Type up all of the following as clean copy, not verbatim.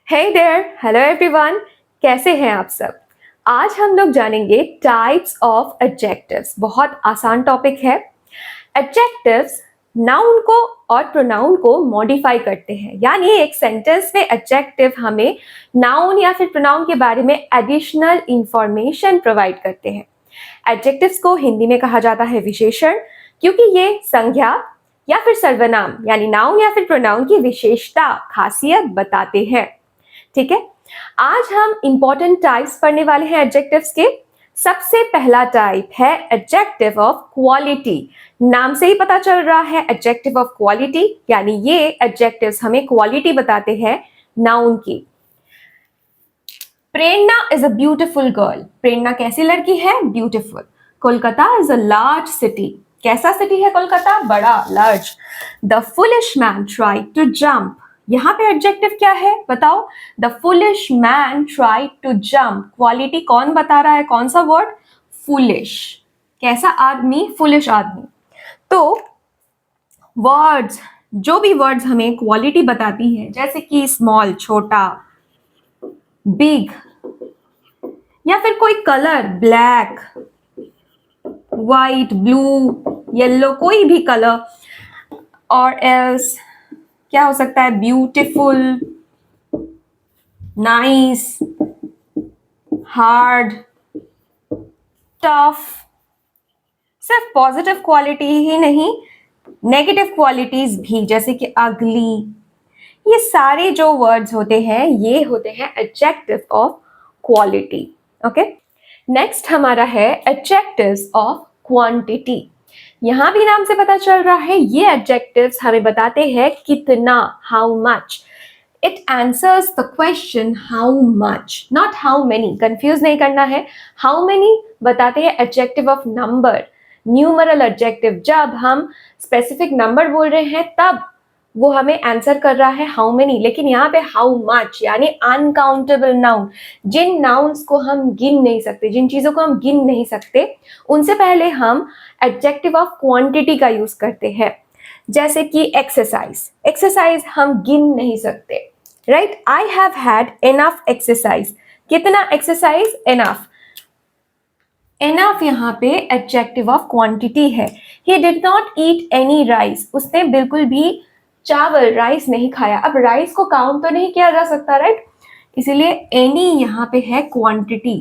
Hey there, hello everyone, कैसे हैं आप सब। आज हम लोग जानेंगे टाइप्स ऑफ एडजेक्टिव्स। बहुत आसान टॉपिक है। एडजेक्टिव्स नाउन को और प्रोनाउन को मॉडिफाई करते हैं, यानी एक सेंटेंस में एडजेक्टिव हमें नाउन या फिर प्रोनाउन के बारे में एडिशनल इंफॉर्मेशन प्रोवाइड करते हैं। एडजेक्टिव्स को हिंदी में कहा जाता है विशेषण, क्योंकि ये संज्ञा या फिर सर्वनाम यानी नाउन या फिर प्रोनाउन की विशेषता, खासियत बताते हैं। ठीक है, आज हम इंपॉर्टेंट टाइप्स पढ़ने वाले हैं एडजेक्टिव्स के। सबसे पहला टाइप है एडजेक्टिव ऑफ क्वालिटी। नाम से ही पता चल रहा है एडजेक्टिव ऑफ क्वालिटी, यानी ये एडजेक्टिव्स हमें क्वालिटी बताते हैं नाउन की। Prerna is a beautiful girl. Prerna कैसी लड़की है? Beautiful. Kolkata is a large city. कैसा सिटी है कोलकाता? बड़ा, large. The foolish man tried to jump. यहां पे एडजेक्टिव क्या है बताओ? The foolish man tried to jump. Quality कौन बता रहा है? कौन सा वर्ड? फुलिश। कैसा आदमी? फुलिश आदमी। तो वर्ड्स, जो भी वर्ड्स हमें क्वालिटी बताती हैं, जैसे कि स्मॉल छोटा, बिग, या फिर कोई colour black, white, blue, yellow, कोई भी कलर, और एल्स क्या हो सकता है? Beautiful, nice, hard, tough. सिर्फ पॉजिटिव क्वालिटी ही नहीं, नेगेटिव क्वालिटीज भी, जैसे कि अगली। ये सारे जो वर्ड्स होते हैं ये होते हैं adjective of quality. Okay, next हमारा है एडजेक्टिव्स ऑफ क्वांटिटी। यहां भी नाम से पता चल रहा है ये एडजेक्टिव्स हमें बताते हैं कितना, how much. It answers the question how much, not how many. Confuse नहीं करना है। हाउ मेनी बताते हैं adjective of number, numeral adjective. जब हम स्पेसिफिक नंबर बोल रहे हैं तब वो हमें आंसर कर रहा है हाउ मेनी, लेकिन यहाँ पे हाउ मच यानी अनकाउंटेबल नाउन। जिन नाउन्स को हम गिन नहीं सकते, जिन चीजों को हम गिन नहीं सकते, उनसे पहले हम एडजेक्टिव ऑफ क्वांटिटी का यूज करते हैं। जैसे कि एक्सरसाइज। एक्सरसाइज हम गिन नहीं सकते, right? I have had enough exercise. कितना एक्सरसाइज? एनफ। एनफ यहाँ पे एडजेक्टिव ऑफ क्वांटिटी है। He did not eat any rice. उसने बिल्कुल भी चावल, राइस नहीं खाया। अब राइस को काउंट तो नहीं किया जा सकता, राइट? इसीलिए एनी यहाँ पे है क्वांटिटी,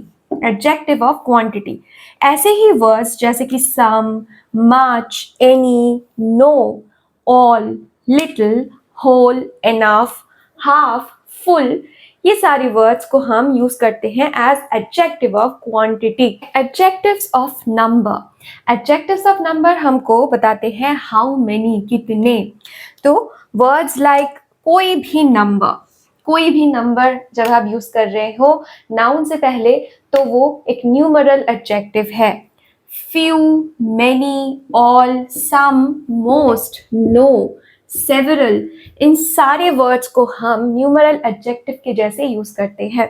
एडजेक्टिव ऑफ क्वांटिटी। ऐसे ही वर्ड्स जैसे कि some, much, any, no, all, little, whole, enough, half, full, ये सारे वर्ड्स को हम यूज करते हैं as adjective of quantity. Adjectives of number. Adjectives of number हमको बताते हैं हाउ मेनी, कितने। तो वर्ड्स लाइक कोई भी नंबर, कोई भी नंबर जब आप यूज कर रहे हो नाउन से पहले, तो वो एक न्यूमरल एडजेक्टिव है। फ्यू, मेनी, ऑल, सम, मोस्ट, नो, सेवरल, इन सारे वर्ड्स को हम न्यूमरल एडजेक्टिव के जैसे यूज करते हैं।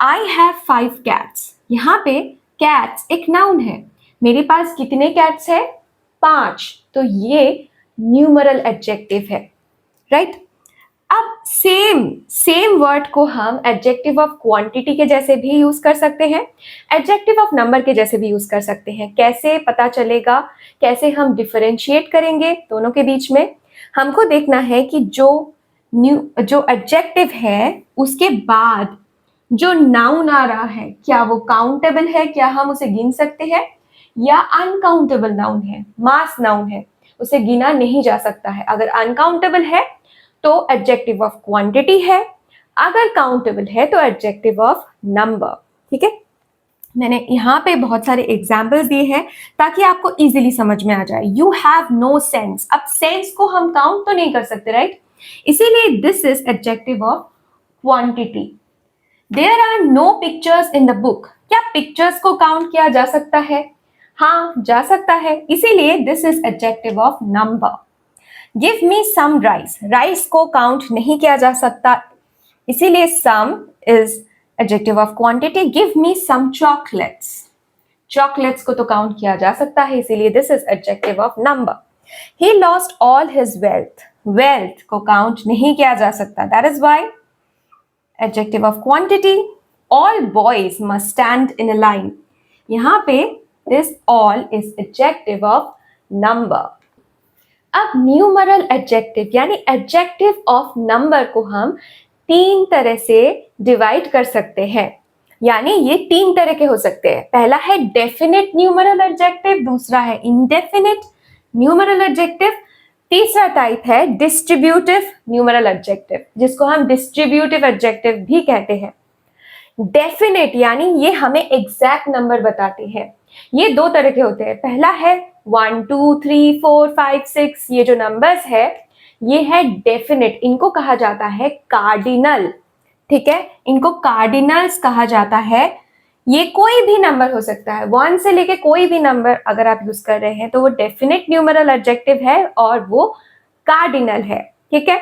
I have 5 cats. यहाँ पे कैट्स एक नाउन है। मेरे पास कितने कैट्स है? 5। तो ये न्यूमरल एडजेक्टिव है, राइट? अब सेम वर्ड को हम एडजेक्टिव ऑफ क्वांटिटी के जैसे भी यूज कर सकते हैं, एडजेक्टिव ऑफ नंबर के जैसे भी यूज कर सकते हैं। कैसे पता चलेगा? कैसे हम डिफरेंशिएट करेंगे दोनों के बीच में? हमको देखना है कि जो एडजेक्टिव है उसके बाद जो नाउन आ रहा है, क्या वो काउंटेबल है? क्या हम उसे गिन सकते हैं? या अनकाउंटेबल नाउन है, मास नाउन है, उसे गिना नहीं जा सकता है। अगर अनकाउंटेबल है तो एडजेक्टिव ऑफ क्वांटिटी है, अगर काउंटेबल है तो एडजेक्टिव ऑफ नंबर। ठीक है, मैंने यहाँ पे बहुत सारे एग्जाम्पल्स दिए हैं ताकि आपको इजीली समझ में आ जाए। You have no sense. अब सेंस को हम काउंट तो नहीं कर सकते, राइट? इसीलिए this is adjective of quantity. There are no pictures in the book. क्या पिक्चर्स को काउंट किया जा सकता है? हाँ, जा सकता है, इसीलिए this is adjective of number. Give me some rice. Rice को काउंट नहीं किया जा सकता, इसीलिए some is adjective of quantity. Give me some chocolates. Chocolates को तो काउंट किया जा सकता है, इसीलिए this is adjective of number. He lost all his wealth. Wealth को काउंट नहीं किया जा सकता, that is why adjective of quantity, all boys must stand in a line. यहाँ पे this all is adjective of number. अब numeral adjective यानी adjective of number को हम 3 तरह से डिवाइड कर सकते हैं, यानी ये 3 तरह के हो सकते हैं। पहला है डेफिनेट न्यूमरल एडजेक्टिव, दूसरा है इंडेफिनेट न्यूमरल एडजेक्टिव, तीसरा टाइप है डिस्ट्रीब्यूटिव न्यूमरल एडजेक्टिव, जिसको हम डिस्ट्रीब्यूटिव एडजेक्टिव भी कहते हैं। डेफिनेट यानी ये हमें एग्जैक्ट नंबर बताते हैं। ये 2 तरह के होते हैं। पहला है 1 2 3 4 5 6, ये जो नंबर्स है ये है डेफिनेट, इनको कहा जाता है कार्डिनल। ठीक है, इनको कार्डिनल्स कहा जाता है। ये कोई भी नंबर हो सकता है, 1 से लेके कोई भी नंबर अगर आप यूज कर रहे हैं तो वो डेफिनेट न्यूमरल एडजेक्टिव है और वो कार्डिनल है। ठीक है,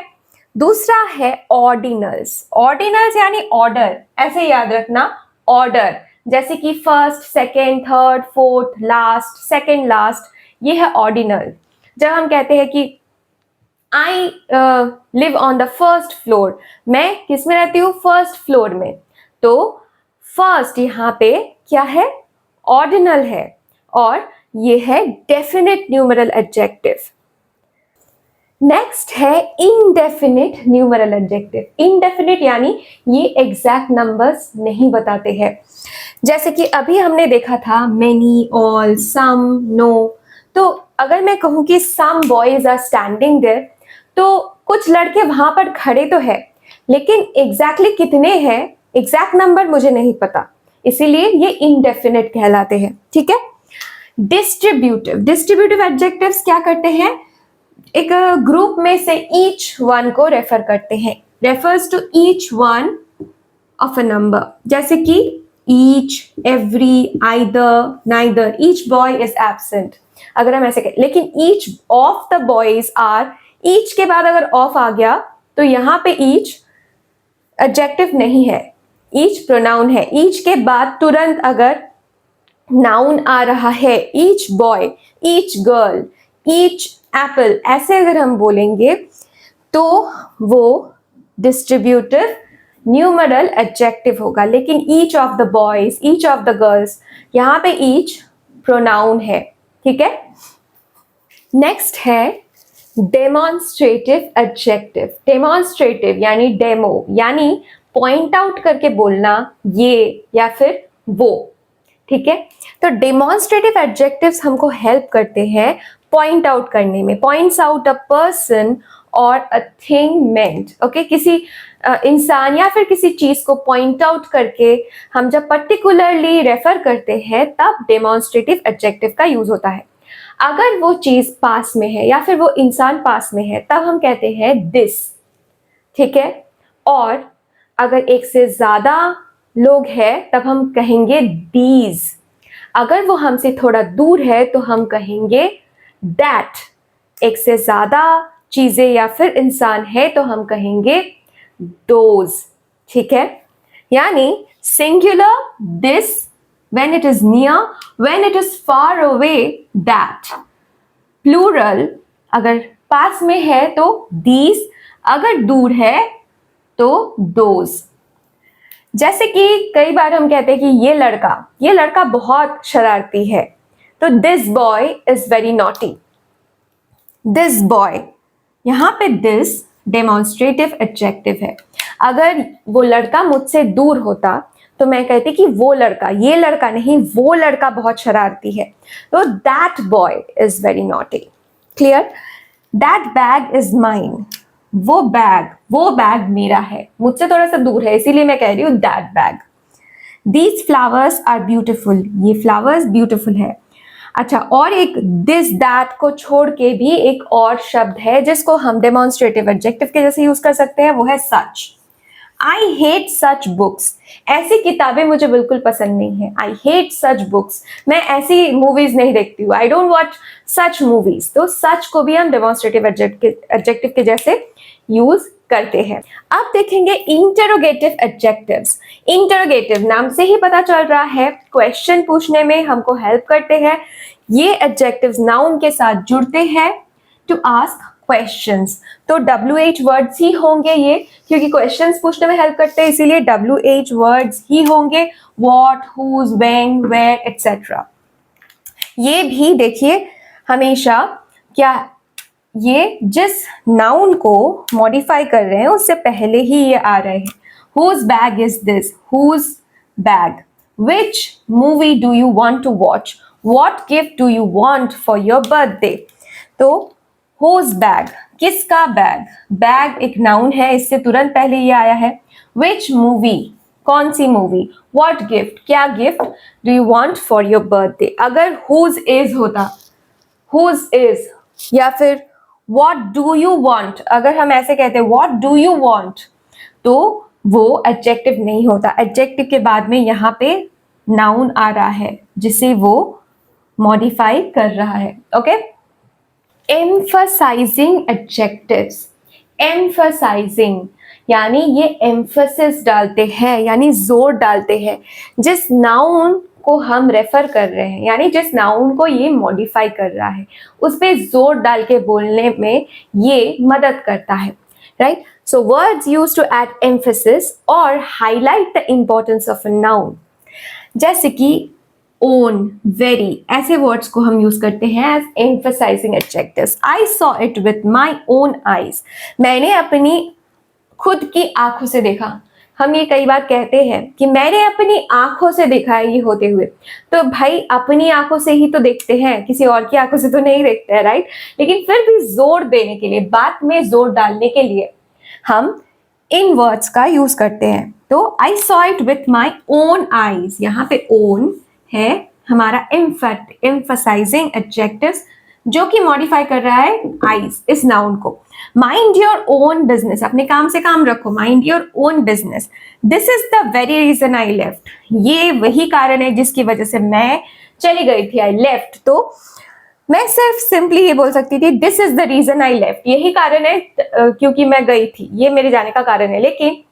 दूसरा है ऑर्डिनल्स। ऑर्डिनल्स यानी ऑर्डर, ऐसे याद रखना, ऑर्डर, जैसे कि first, second, third, fourth, last, second last, ये है ऑर्डिनल। जब हम कहते हैं कि I live on the first floor, मैं किस में रहती हूँ, फर्स्ट फ्लोर में, तो फर्स्ट यहाँ पे क्या है, ऑर्डिनल है, और ये है डेफिनेट न्यूमरल एडजेक्टिव। नेक्स्ट है इनडेफिनिट न्यूमरल एडजेक्टिव। इनडेफिनिट यानी ये एग्जैक्ट नंबर्स नहीं बताते हैं, जैसे कि अभी हमने देखा था मेनी, ऑल, सम, नो। तो अगर मैं कहूँ कि some boys are standing there, तो कुछ लड़के वहां पर खड़े तो है, लेकिन एग्जैक्टली कितने हैं, एग्जैक्ट नंबर मुझे नहीं पता, इसीलिए ये इनडेफिनिट कहलाते हैं। ठीक है, डिस्ट्रीब्यूटिव एडजेक्टिव्स क्या करते हैं, एक ग्रुप में से ईच वन को रेफर करते हैं, refers to each one of a number, जैसे कि each, every, either, neither, each boy is absent, अगर हम ऐसे कहें। लेकिन each of the boys are, each के बाद अगर ऑफ आ गया तो यहाँ पे ईच एडजेक्टिव नहीं है, ईच प्रोनाउन है। ईच के बाद तुरंत अगर नाउन आ रहा है, each boy, each girl, each Apple, ऐसे अगर हम बोलेंगे तो वो डिस्ट्रीब्यूटिव न्यूमरल एडजेक्टिव होगा। लेकिन each of the boys, each of the girls, यहाँ पे ईच प्रोनाउन है। ठीक है, नेक्स्ट है डेमोन्स्ट्रेटिव एडजेक्टिव। डेमोन्स्ट्रेटिव यानी डेमो, यानी पॉइंट आउट करके बोलना, ये या फिर वो। ठीक है, तो डेमोन्स्ट्रेटिव एडजेक्टिव्स हमको हेल्प करते हैं पॉइंट आउट करने में। पॉइंट्स आउट अ पर्सन और अ थिंग मेंट। ओके, किसी इंसान या फिर किसी चीज को पॉइंट आउट करके हम जब पर्टिकुलरली रेफर करते हैं तब डेमोन्स्ट्रेटिव एडजेक्टिव का यूज होता है। अगर वो चीज पास में है या फिर वो इंसान पास में है तब हम कहते हैं दिस। ठीक है, और अगर एक से ज्यादा लोग हैं तब हम कहेंगे दीज। अगर वो हमसे थोड़ा दूर है तो हम कहेंगे दैट। एक से ज्यादा चीजें या फिर इंसान है तो हम कहेंगे दोज। ठीक है, यानी singular this when it is near, when it is far away that। Plural अगर पास में है तो these, अगर दूर है तो those। जैसे कि कई बार हम कहते हैं कि ये लड़का बहुत शरारती है, तो this boy is very naughty। this boy, यहाँ पे this डेमोन्स्ट्रेटिव एडजेक्टिव है। अगर वो लड़का मुझसे दूर होता तो मैं कहती कि वो लड़का, ये लड़का नहीं, वो लड़का बहुत शरारती है, तो that boy is very naughty. Clear, that bag is mine. वो बैग मेरा है, मुझसे थोड़ा सा दूर है, इसीलिए मैं कह रही हूँ that bag. These flowers are beautiful, ये फ्लावर्स ब्यूटिफुल है। अच्छा, और एक दिस दैट को छोड़ के भी एक और शब्द है जिसको हम डेमोन्स्ट्रेटिव एडजेक्टिव के जैसे यूज कर सकते हैं, वो है सच। आई हेट सच बुक्स, ऐसी किताबें मुझे बिल्कुल पसंद नहीं है। आई हेट सच बुक्स, मैं ऐसी मूवीज नहीं देखती हूँ। I don't watch such movies. तो सच को भी हम डेमोन्स्ट्रेटिव एडजेक्टिव के जैसे यूज करते हैं। अब देखेंगे इंटरोगेटिव एडजेक्टिव्स। इंटरोगेटिव नाम से ही पता चल रहा है क्वेश्चन पूछने में हमको हेल्प करते हैं। ये एडजेक्टिव्स नाउन के साथ जुड़ते हैं टू आस्क क्वेश्चंस, तो WH वर्ड्स ही होंगे ये, क्योंकि क्वेश्चंस पूछने में हेल्प करते हैं, इसीलिए WH वर्ड्स ही होंगे, what, whose, when, where etcetera. ये भी देखिए हमेशा क्या, ये जिस नाउन को मॉडिफाई कर रहे हैं उससे पहले ही ये आ रहे हैं। Whose bag is this, whose bag, which movie do you want to watch, what gift do you want for your birthday. तो हुज बैग, किसका बैग, बैग एक नाउन है, इससे तुरंत पहले ये आया है। विच मूवी, कौन सी मूवी, व्हाट गिफ्ट, क्या gift do you want for your birthday. अगर हुज इज होता, हुज इज, या फिर व्हाट डू यू वांट, अगर हम ऐसे कहते हैं व्हाट डू यू वांट, तो वो एडजेक्टिव नहीं होता। एडजेक्टिव के बाद में यहाँ पे नाउन आ रहा है जिसे वो मॉडिफाई कर रहा है। ओके, एम्फसाइजिंग एडजेक्टिव्स, एम्फसाइजिंग यानी ये एम्फसिस डालते हैं, यानी जोर डालते हैं जिस नाउन को हम रेफर कर रहे हैं, यानी जिस नाउन को ये मॉडिफाई कर रहा है उस पे जोर डाल के बोलने में ये मदद करता है, right. So words used to add emphasis or highlight the importance of a noun, जैसे कि ओन, वेरी, ऐसे वर्ड्स को हम यूज करते हैं as emphasizing adjectives. I saw it with my own eyes, मैंने अपनी खुद की आंखों से देखा। हम ये कई बार कहते हैं कि मैंने अपनी आंखों से देखा है ये होते हुए, तो भाई अपनी आंखों से ही तो देखते हैं, किसी और की आंखों से तो नहीं देखते हैं, राइट। लेकिन फिर भी जोर देने के लिए, बात में जोर डालने के लिए हम इन वर्ड्स का यूज करते हैं। तो आई saw it with my own eyes, यहाँ पे ओन है हमारा एम्फसाइजिंग एडजेक्टिव्स जो कि मॉडिफाई कर रहा है आईज, इस नाउन को। माइंड योर ओन बिजनेस, अपने काम से काम रखो, mind your own business. This is the very reason I left, ये वही कारण है जिसकी वजह से मैं चली गई थी, आई लेफ्ट। तो मैं सिर्फ सिंपली ये बोल सकती थी this is the reason I left, यही कारण है क्योंकि मैं गई थी, ये मेरे जाने का कारण है। लेकिन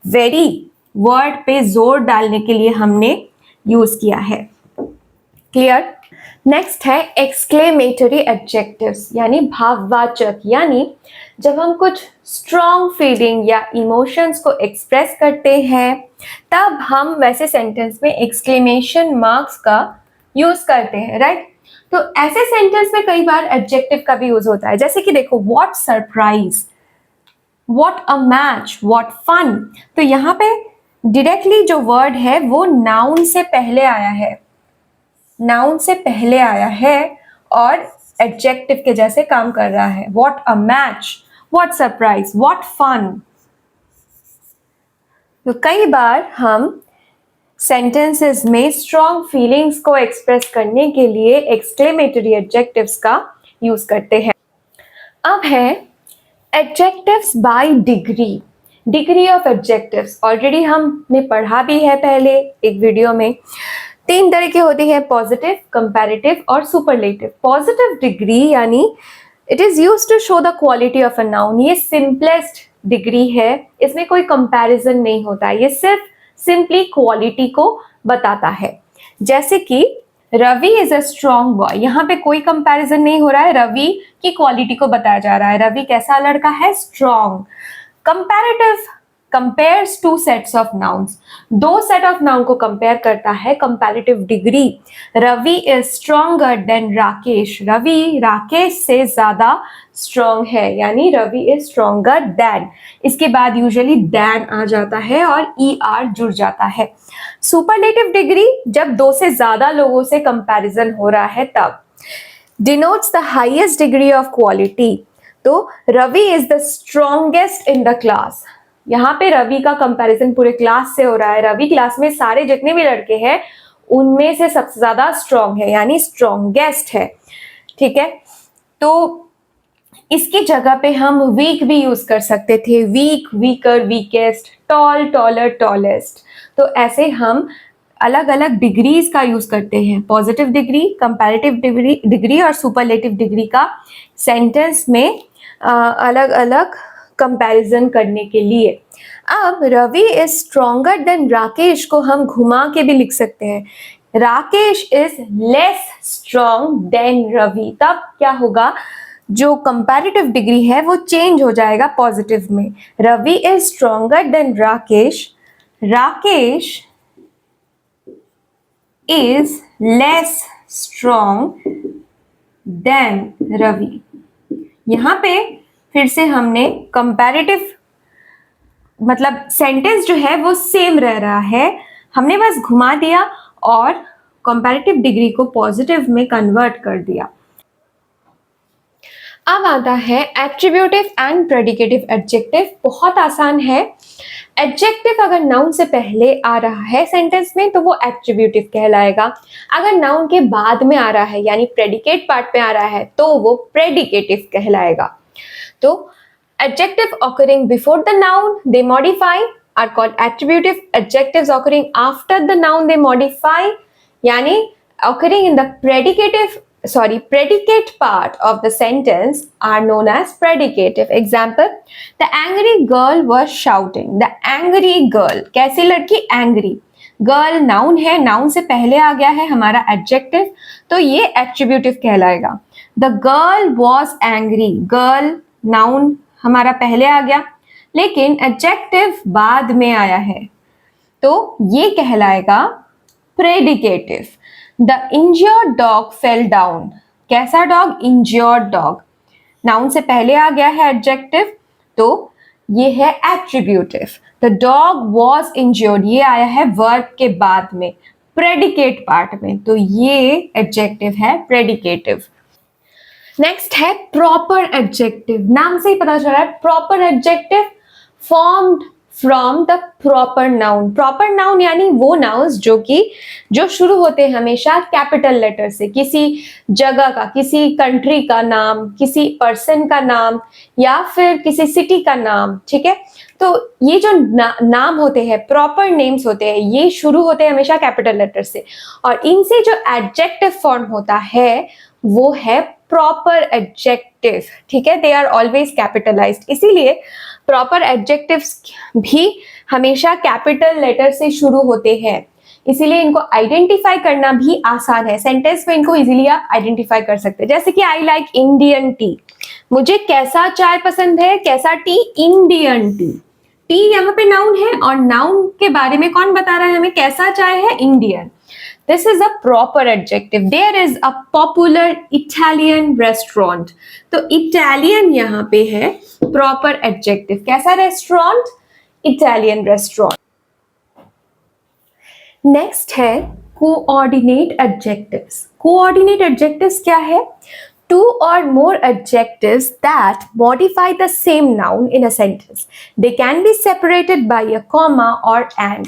वेरी वर्ड पे जोर डालने के लिए हमने यूज किया है। क्लियर। नेक्स्ट है एक्सक्लेमेटरी एडजेक्टिव्स, यानी भाववाचक, यानी जब हम कुछ स्ट्रॉन्ग फीलिंग या इमोशंस को एक्सप्रेस करते हैं तब हम वैसे सेंटेंस में एक्सक्लेमेशन मार्क्स का यूज करते हैं, राइट। तो ऐसे सेंटेंस में कई बार एडजेक्टिव का भी यूज होता है, जैसे कि देखो what surprise, what a match, what fun. तो यहाँ पे डायरेक्टली जो वर्ड है वो नाउन से पहले आया है, नाउन से पहले आया है और एडजेक्टिव के जैसे काम कर रहा है। What a match, what surprise, what fun. तो कई बार हम सेंटेंसेस में स्ट्रॉन्ग फीलिंग्स को एक्सप्रेस करने के लिए एक्सक्लेमेटरी एडजेक्टिव्स का यूज करते हैं। अब है adjectives bye degree, degree of adjectives. Already हमने पढ़ा भी है पहले एक वीडियो में। 3 तरह के होते हैं, पॉजिटिव, कंपैरेटिव और सुपरलेटिव। पॉजिटिव डिग्री यानी it is used to show the quality of a noun, ये सिंपलेस्ट डिग्री है, इसमें कोई कंपैरिजन नहीं होता, ये सिर्फ सिंपली क्वालिटी को बताता है। जैसे कि Ravi is a strong boy, यहाँ पे कोई कंपैरिजन नहीं हो रहा है, रवि की क्वालिटी को बताया जा रहा है, रवि कैसा लड़का है, strong. Comparative compares two sets of nouns, 2 set of noun को कंपेयर करता है। Comparative degree, Ravi is stronger than Rakesh, Ravi Rakesh से ज्यादा स्ट्रॉन्ग है, यानी रवि इज स्ट्रॉन्गर देन। इसके बाद यूजुअली देन आ जाता है और ER जुड़ जाता है। सुपरलेटिव डिग्री जब 2 से ज्यादा लोगों से कंपैरिजन हो रहा है तब। Denotes the highest degree of quality, तो Ravi is the strongest in the class, यहाँ पे रवि का कंपैरिजन पूरे क्लास से हो रहा है। रवि क्लास में सारे जितने भी लड़के हैं उनमें से सबसे ज्यादा स्ट्रॉन्ग है, यानी स्ट्रॉन्गेस्ट है, ठीक है। तो इसकी जगह पे हम वीक भी यूज कर सकते थे, weak, weaker, weakest, tall, taller, tallest. तो ऐसे हम अलग अलग डिग्रीज का यूज करते हैं, पॉजिटिव डिग्री, कंपैरेटिव डिग्री और सुपरलेटिव डिग्री का सेंटेंस में अलग अलग कंपैरिजन करने के लिए। अब Ravi is stronger than Rakesh को हम घुमा के भी लिख सकते हैं, Rakesh is less strong than Ravi. तब क्या होगा जो कंपैरेटिव डिग्री है वो चेंज हो जाएगा पॉजिटिव में। Ravi is stronger than Rakesh, Rakesh is less strong than Ravi. यहां पे फिर से हमने कंपैरेटिव मतलब सेंटेंस जो है वो सेम रह रहा है, हमने बस घुमा दिया और कंपैरेटिव डिग्री को पॉजिटिव में कन्वर्ट कर दिया। अब आता है एट्रीब्यूटिव एंड प्रेडिकेटिव एडजेक्टिव। बहुत आसान है। एडजेक्टिव अगर नाउन से पहले आ रहा है सेंटेंस में तो वो एट्रीब्यूटिव कहलाएगा। अगर नाउन के बाद में आ रहा है यानी प्रेडिकेट पार्ट में आ रहा है तो वो प्रेडिकेटिव कहलाएगा। तो adjective occurring before the noun they modify are called attributive. Adjectives occurring after the noun they modify yani occurring in the predicate part of the sentence are known as predicative. Example, the angry girl was shouting. The angry girl, कैसी लड़की? angry. Girl noun है, noun से पहले आ गया है हमारा adjective तो ये एट्रीब्यूटिव कहलाएगा। The girl was angry, girl noun हमारा पहले आ गया लेकिन एडजेक्टिव बाद में आया है तो ये कहलाएगा predicative. The injured dog fell down, कैसा डॉग? इंज्योर्ड डॉग, नाउन से पहले आ गया है एडजेक्टिव तो ये है attributive. The dog was injured, ये आया है वर्ब के बाद में प्रेडिकेट पार्ट में तो ये एडजेक्टिव है प्रेडिकेटिव। नेक्स्ट है प्रॉपर एडजेक्टिव। नाम से ही पता चल रहा है proper adjective formed from the proper noun. Proper noun यानी वो नाउन्स जो शुरू होते हैं हमेशा कैपिटल लेटर से, किसी जगह का, किसी कंट्री का नाम, किसी पर्सन का नाम या फिर किसी सिटी का नाम। ठीक है, तो ये जो नाम होते हैं प्रॉपर नेम्स होते हैं ये शुरू होते हैं हमेशा कैपिटल लेटर से और इनसे जो एडजेक्टिव फॉर्म होता है वो है प्रॉपर एडजेक्टिव। ठीक है, दे आर ऑलवेज कैपिटलाइज्ड, इसीलिए प्रॉपर एडजेक्टिव्स भी हमेशा कैपिटल लेटर से शुरू होते हैं, इसीलिए इनको आइडेंटिफाई करना भी आसान है। सेंटेंस में इनको इजीली आप आइडेंटिफाई कर सकते हैं। जैसे कि आई लाइक इंडियन टी, मुझे कैसा चाय पसंद है, कैसा टी? Indian T. टी यहाँ पे नाउन है और नाउन के बारे में कौन बता रहा है हमें? कैसा चाय है? Indian. This is a proper adjective. There is a popular Italian restaurant. तो Italian यहाँ पे है proper adjective. कैसा रेस्टोरेंट? Italian restaurant. Next है coordinate adjectives. Coordinate adjectives क्या है? Two or more adjectives that modify the same noun in a sentence. They can be separated by a comma or and.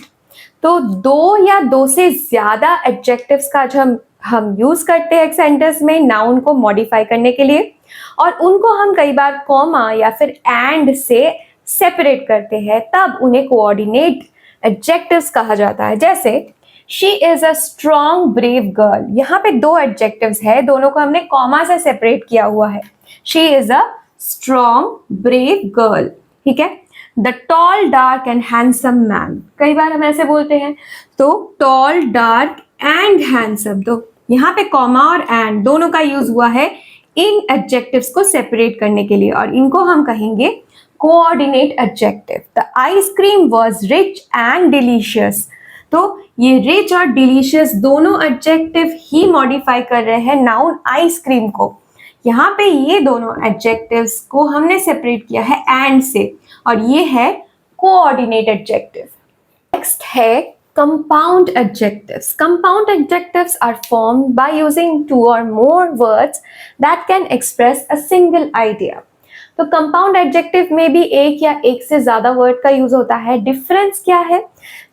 तो दो या दो से ज्यादा एडजेक्टिव्स का जब हम यूज करते हैं एक सेंटेंस में नाउन को मॉडिफाई करने के लिए और उनको हम कई बार कॉमा या फिर एंड से सेपरेट करते हैं तब उन्हें कोऑर्डिनेट एडजेक्टिव्स कहा जाता है। जैसे she is a strong brave girl, यहाँ पे दो एडजेक्टिव्स है, दोनों को हमने कॉमा से सेपरेट किया हुआ है। She is a strong brave girl. ठीक है, the tall dark and handsome man, कई बार हम ऐसे बोलते हैं तो टॉल डार्क एंड हैंडसम, तो यहाँ पे कॉमा और एंड दोनों का यूज हुआ है इन एडजेक्टिव्स को सेपरेट करने के लिए और इनको हम कहेंगे coordinate adjective. The ice cream was rich and delicious, तो ये रिच और डिलीशियस दोनों एडजेक्टिव ही मॉडिफाई कर रहे हैं नाउन आइसक्रीम को। यहाँ पे ये दोनों एडजेक्टिव्स को हमने सेपरेट किया है एंड से और ये है कोऑर्डिनेट एडजेक्टिव। नेक्स्ट है compound adjectives. Compound adjectives are formed by using two or more words that can express a single idea. तो कंपाउंड एडजेक्टिव में भी एक या एक से ज्यादा वर्ड का यूज होता है। डिफरेंस क्या है?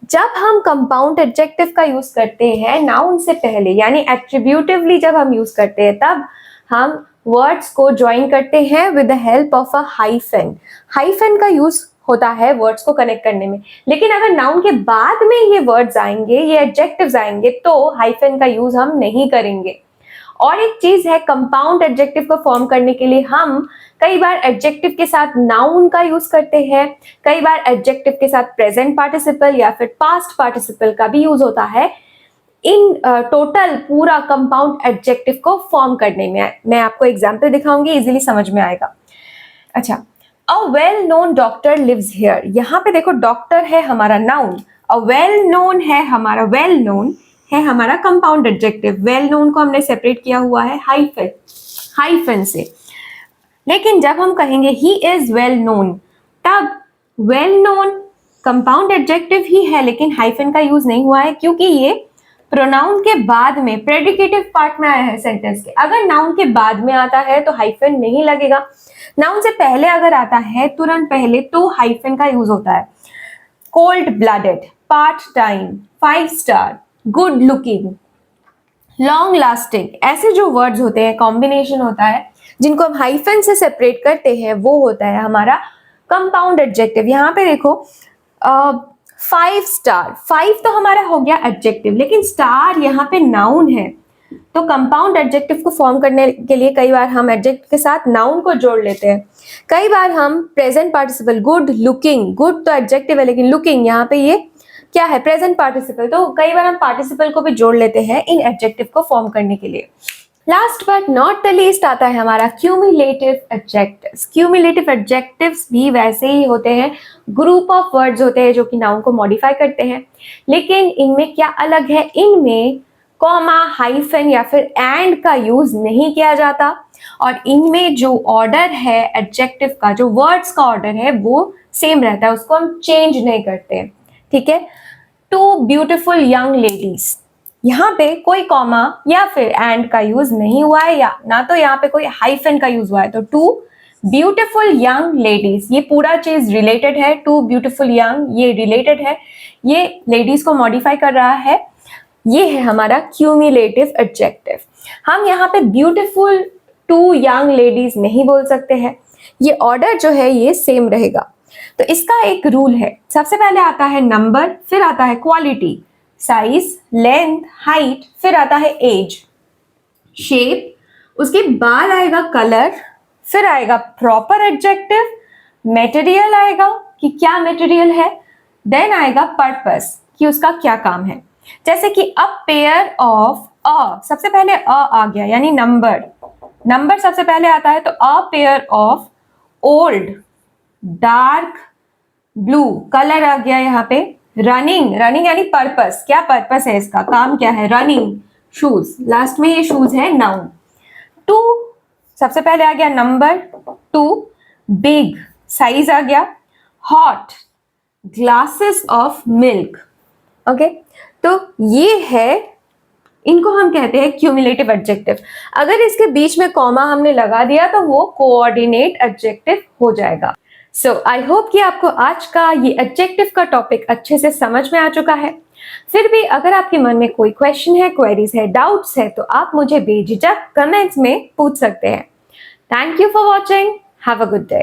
जब हम कंपाउंड एडजेक्टिव का यूज करते हैं नाउन से पहले यानी एट्रीब्यूटिवली जब हम यूज करते हैं तब हम वर्ड्स को ज्वाइन करते हैं with the help of a hyphen. Hyphen का यूज होता है वर्ड्स को कनेक्ट करने में, लेकिन अगर नाउन के बाद में ये वर्ड्स आएंगे, ये एडजेक्टिव्स आएंगे तो हाइफन का यूज हम नहीं करेंगे। और एक चीज है, कंपाउंड एडजेक्टिव को फॉर्म करने के लिए हम कई बार एडजेक्टिव के साथ नाउन का यूज करते हैं, कई बार एडजेक्टिव के साथ प्रेजेंट पार्टिसिपल या फिर पास्ट पार्टिसिपल का भी यूज होता है। इन टोटल पूरा कंपाउंड एडजेक्टिव को फॉर्म करने में। मैं आपको एग्जाम्पल दिखाऊंगी, इजीली समझ में आएगा। अच्छा, a well known doctor lives here. यहाँ पे देखो डॉक्टर है हमारा नाउन, अ वेल नोन है हमारा, वेल नोन है हमारा कंपाउंड एडजेक्टिव। वेल नोन को हमने सेपरेट किया हुआ है हाइफन से। लेकिन जब हम कहेंगे ही इज वेल नोन, तब वेल नोन कंपाउंड एडजेक्टिव ही है, लेकिन हाइफन का यूज नहीं हुआ है, क्योंकि ये प्रोनाउन के बाद में प्रेडिकेटिव पार्ट में आया है सेंटेंस के। अगर नाउन के बाद में आता है तो हाइफन नहीं लगेगा, नाउन से पहले अगर आता है तुरंत पहले तो हाइफन का यूज होता है। Cold blooded, part time, 5 star, good looking, long lasting, ऐसे जो वर्ड्स होते हैं, कॉम्बिनेशन होता है जिनको हम हाइफन से सेपरेट करते हैं, वो होता है हमारा कंपाउंड एडजेक्टिव। यहाँ पे देखो 5 स्टार, 5 तो हमारा हो गया एडजेक्टिव, लेकिन स्टार यहाँ पे नाउन है, तो कंपाउंड एडजेक्टिव को फॉर्म करने के लिए कई बार हम एडजेक्टिव के साथ नाउन को जोड़ लेते हैं। कई बार हम present participle, good looking, good तो एडजेक्टिव है लेकिन लुकिंग यहाँ पे ये क्या है, प्रेजेंट पार्टिसिपल, तो कई बार हम पार्टिसिपल को भी जोड़ लेते हैं इन एडजेक्टिव को फॉर्म करने के लिए। Last but not the least आता है हमारा क्यूमुलेटिव एडजेक्टिव्स। क्यूमुलेटिव एडजेक्टिव्स भी वैसे ही होते हैं, ग्रुप ऑफ वर्ड्स होते हैं जो कि नाउन को मॉडिफाई करते हैं, लेकिन इनमें क्या अलग है, इनमें कॉमा, हाइफन या फिर एंड का यूज नहीं किया जाता, और इनमें जो ऑर्डर है एडजेक्टिव का, जो वर्ड्स का ऑर्डर है वो सेम रहता है, उसको हम चेंज नहीं करते। ठीक है, टू ब्यूटिफुल यंग लेडीज, यहाँ पे कोई कॉमा या फिर एंड का यूज नहीं हुआ है, या ना तो यहाँ पे कोई हाइफन का यूज हुआ है, तो टू ब्यूटिफुल यंग लेडीज, ये पूरा चीज रिलेटेड है। टू ब्यूटिफुल यंग ये रिलेटेड है, ये लेडीज को मॉडिफाई कर रहा है, ये है हमारा क्यूमुलेटिव एडजेक्टिव। हम यहाँ पे ब्यूटिफुल टू यंग लेडीज नहीं बोल सकते हैं, ये ऑर्डर जो है ये सेम रहेगा। तो इसका एक रूल है, सबसे पहले आता है नंबर, फिर आता है क्वालिटी, साइज, लेंथ, हाइट, फिर आता है एज, शेप, उसके बाद आएगा कलर, फिर आएगा प्रॉपर एडजेक्टिव, मटेरियल आएगा कि क्या मटेरियल है, देन आएगा पर्पस कि उसका क्या काम है। जैसे कि अ पेयर ऑफ, अ सबसे पहले अ आ गया यानी नंबर, नंबर सबसे पहले आता है, तो a pair of old dark blue, colour आ गया यहाँ पे। रनिंग, रनिंग यानी पर्पस, क्या पर्पस है इसका, काम क्या है, रनिंग शूज, लास्ट में ये शूज है नाउन। टू सबसे पहले आ गया नंबर, टू बिग साइज आ गया, hot glasses of milk. Okay, तो ये है, इनको हम कहते हैं क्यूमुलेटिव एडजेक्टिव। अगर इसके बीच में कॉमा हमने लगा दिया तो वो कोऑर्डिनेट एडजेक्टिव हो जाएगा। सो आई होप कि आपको आज का ये एडजेक्टिव का टॉपिक अच्छे से समझ में आ चुका है। फिर भी अगर आपके मन में कोई क्वेश्चन है, क्वेरीज है, डाउट्स है, तो आप मुझे बेझिझक कमेंट्स में पूछ सकते हैं। Thank you for watching, have a good day.